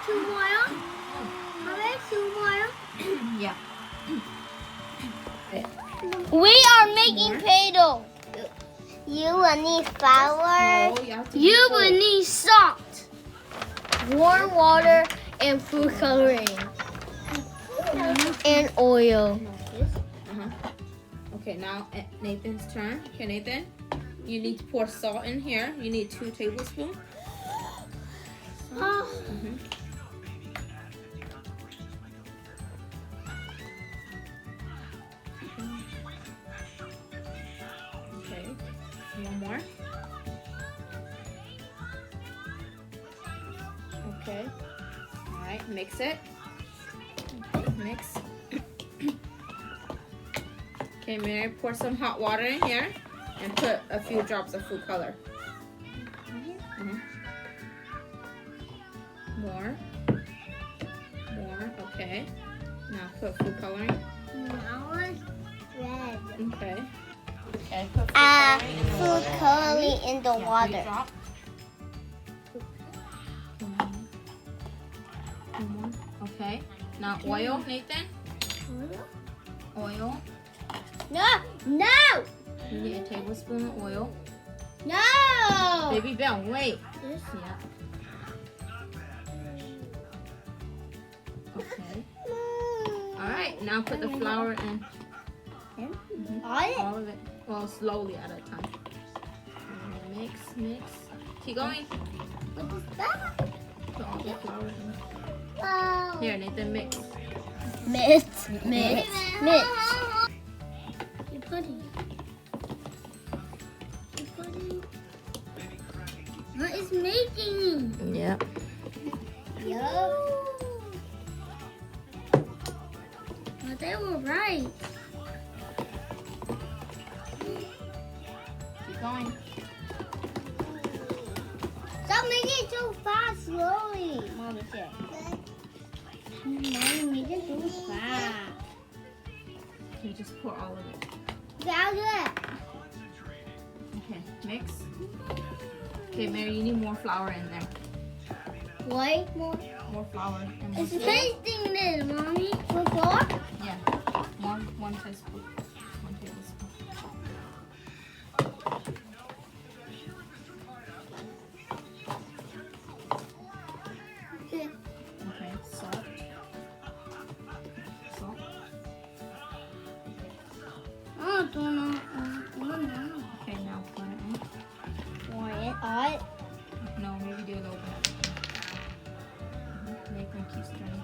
좋아요? 왜 좋아요? Yeah. We are making Play-Doh. You will need flour. No, you have to You be will full. need salt, warm water, and food coloring, and oil. Okay, now Nathan's turn. Okay, Nathan, you need to pour salt in here. You need 2 tablespoons. Oh. Okay, one more. Okay, all right, mix it. Okay, mix. Okay, Mary, pour some hot water in here and put a few drops of food color. More. Okay. Now put food coloring. Now it's red. Okay. Okay. Put food coloring in the Food water. coloring in the Yeah, 3 water. drops. One more. Okay. Now oil, Nathan. Oil. No, no, You need a tablespoon of oil. no. Baby Bell, wait. This? Yeah. Okay. All right. Now put the flour in. All of it. Well, slowly at a time. And mix, mix. Keep going. What is that? Put all the flour in. Oh. Here, Nathan, mix. Mix, mix, mix. You're putting. What is making? Yep. Yup. But they were right. Keep going. Stop making it so fast, slowly. Mama said. Mommy made it so fast. You just pour all of it. Okay, I'll do it. Okay, mix. Okay, Mary, you need more flour in there. What? More? More flour. And more It's sugar. tasting this, Mommy. Before? Yeah. One tablespoon. 1 tablespoon. Okay. Okay, salt. Salt. Oh, don't know. No. Okay, now pour it in. Pour it on. No, maybe do a little bit. Nathan, keep stirring.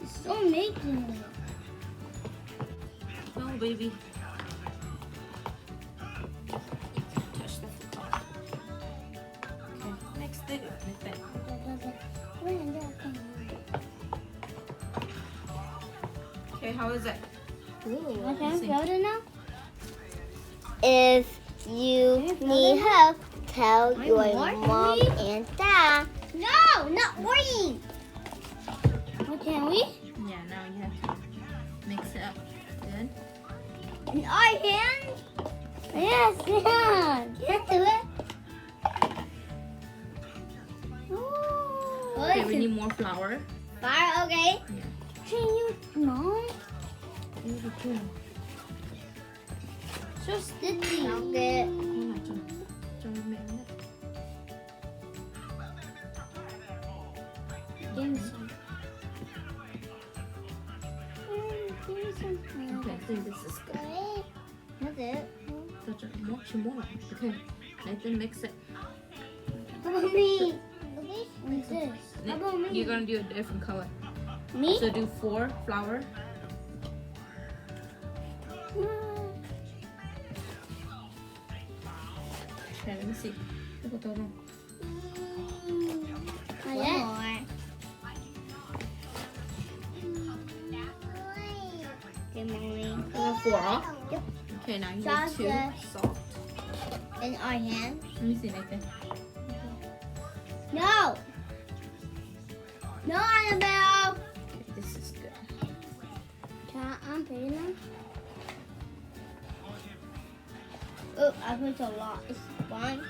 It's still making it. No, baby. Touch the food color. Okay, mix it. Mix it. Okay, how is it? Okay, see. feel it now? If you need help, tell your mom and dad. No, not worrying. What can we? Yeah, now you have to mix it up. Good. In our hands? Yes, yeah. Can't do it. Okay, we need more flour. Fire, okay. Yeah. Can you, Mom? So sticky. Okay. Give me some. Give me some. Okay, I think this is good. That's it. Touch it. More. Okay, Nathan, mix it. How about me? What's this? How about me? You're gonna do a different color. Me? So do 4 flour. Okay, let me see. Not yet. Okay, Mommy. 4 off. Yep. Okay, now you Sauce. need 2 salt. In our hand. Let me see, Nathan. No. No, Annabelle. Okay, this is good. Can I unpay them? Oh, I put a lot. It's fine.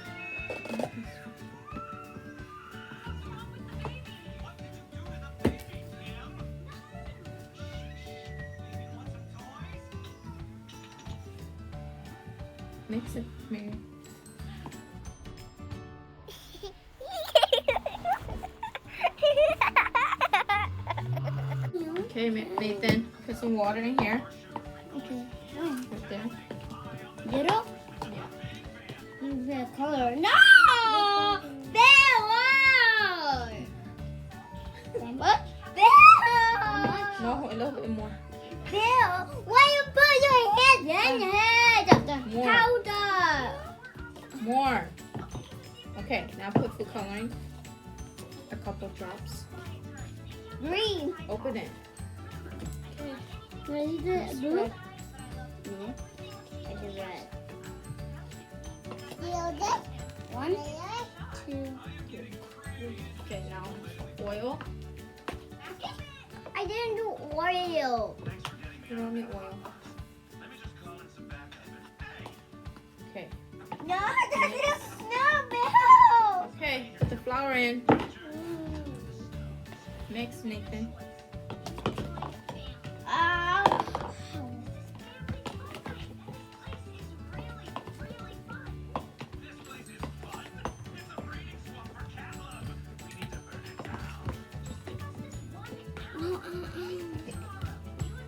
Mix it, Mary. Okay, Nathan, put some water in here. Okay. Right there. Little? Yeah. The color. No! Bill! How much? Bill! No, a little bit more. Bill, why you put your head in your head of the More. powder? More. Okay, now put food coloring. A couple drops. Green. Open it. What is it? Blue? Spread. No. It's red. One, two. Okay, now oil. I didn't do oil. You don't need oil. Okay. No, no, Bill. Okay, put the flour in. Mix, Nathan.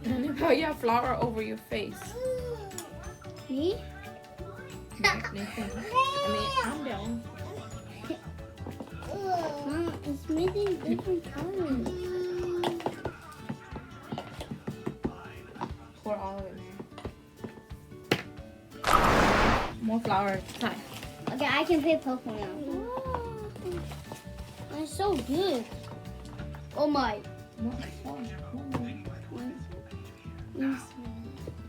And then put your flour over your face. Me? Nathan. I'm down. It's making different colors. Pour all of it in there. More flour. Time. Okay, I can play purple now. That's so good. Oh my. More flour. Yes.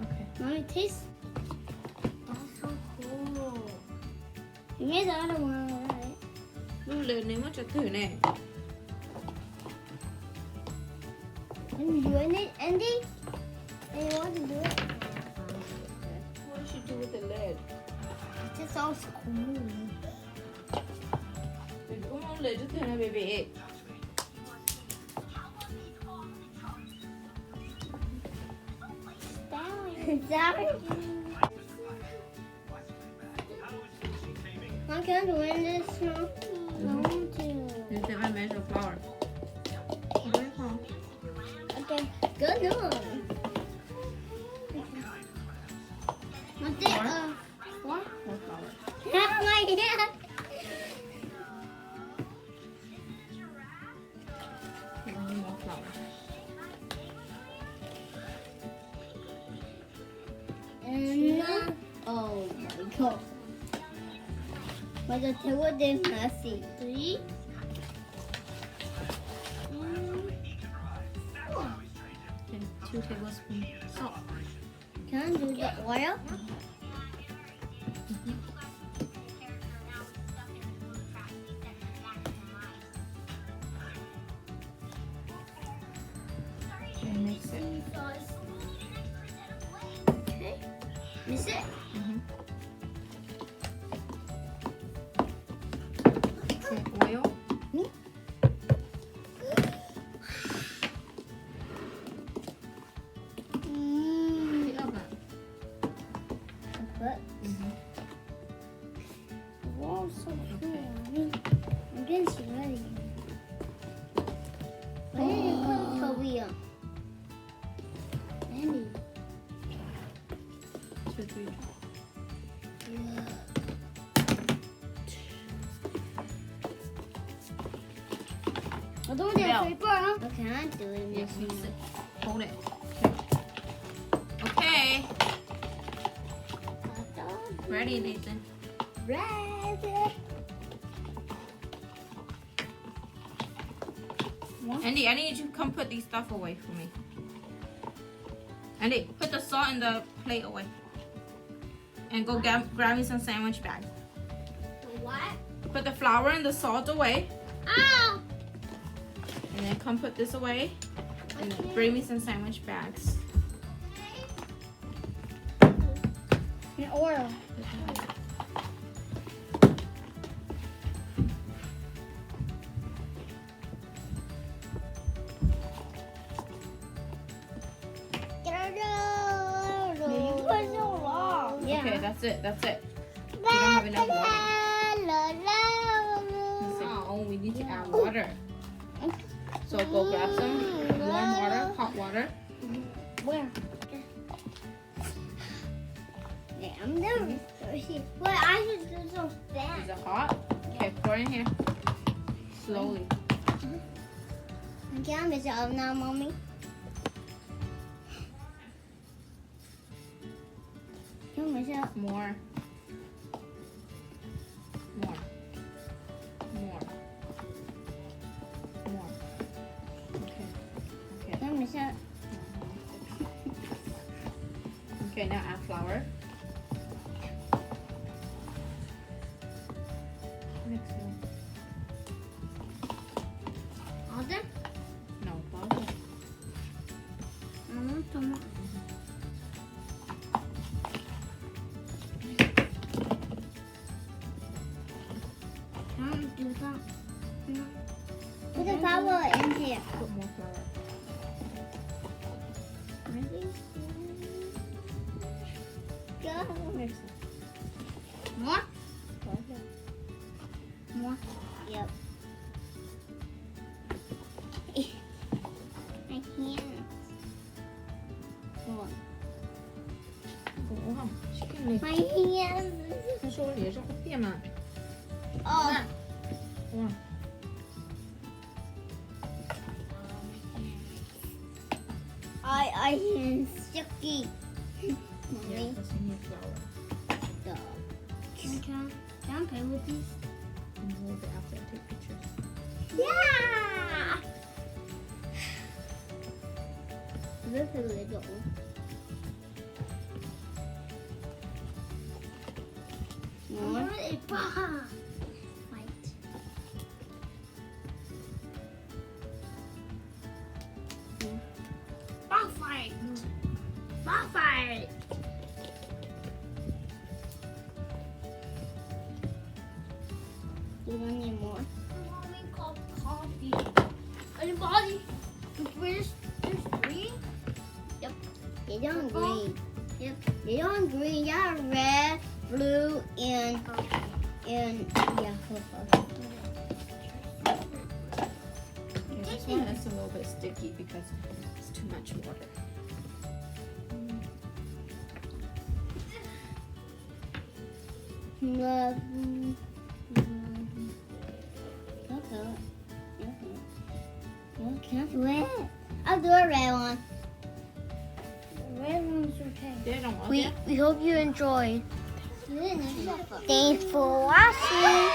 Okay. Mommy, taste. That's so cool. You made the other one, right? Lúc lớn nếu mà cho thử này. I'm doing it, Andy. And you want to do it? What should you do with the lid? It just sounds cool. Cũng không lid cho thử này baby. Sorry. Mom, can I do this now? I want to. You can measure flour. Okay, good one. What's it? What? More flour. Half my hand. More flour. And oh my god. But the table is messy. 3. Okay, 2 tablespoons salt. Can I do the oil? Okay, mix it. Okay. Mix it? Okay, oil. The oven. But, wow, so cool. I'm getting sweaty. Where did you put Toby on? Andy. 2, 3. I don't want that paper, huh? Okay, I do it. Yes, mix it. Hold it. Okay. Ready, Nathan. Ready. Andy, I need you to come put these stuff away for me. Andy, put the salt in the plate away. And go grab me some sandwich bag. What? Put the flour and the salt away. Ow! And then come put this away. And then bring me some sandwich bags. And oil. Okay, that's it. That's it. We don't have enough water. Oh, we need to add water. So go grab some warm water, hot water. Where? Yeah, I'm nervous. Well, I should do so fast. Is it hot? Okay, pour in here. Slowly. Can I mess it up now, Mommy? Can I mess it up? More. More. More. More. Okay. Okay. Can I mess it up? Okay, now add flour. Mix it. All done? No, flour. I want some more. Do that. Put the flour in here. Put more flour. Ready? Go. Mix it. More? Flour. More? Yep. I can't. More. Wow, chicken leg. My hands. 他说也是会变嘛。 Oh. 哇。 I am sticky. Yeah, Mommy. because you need flour. Can I play with these? And a little bit after I take pictures. Yeah! This is little. More? White. Bonfire! Bonfire! You don't need more? Mommy called coffee. Anybody? There's three? They don't green. Yep. They don't green. Yeah, red, blue, and yeah, purple. Yeah, this one is a little bit sticky because it's too much water. Love. Okay. You can't do it. I'll do a red one. Red one's okay. They don't want it. We hope you enjoyed. Thanks for watching.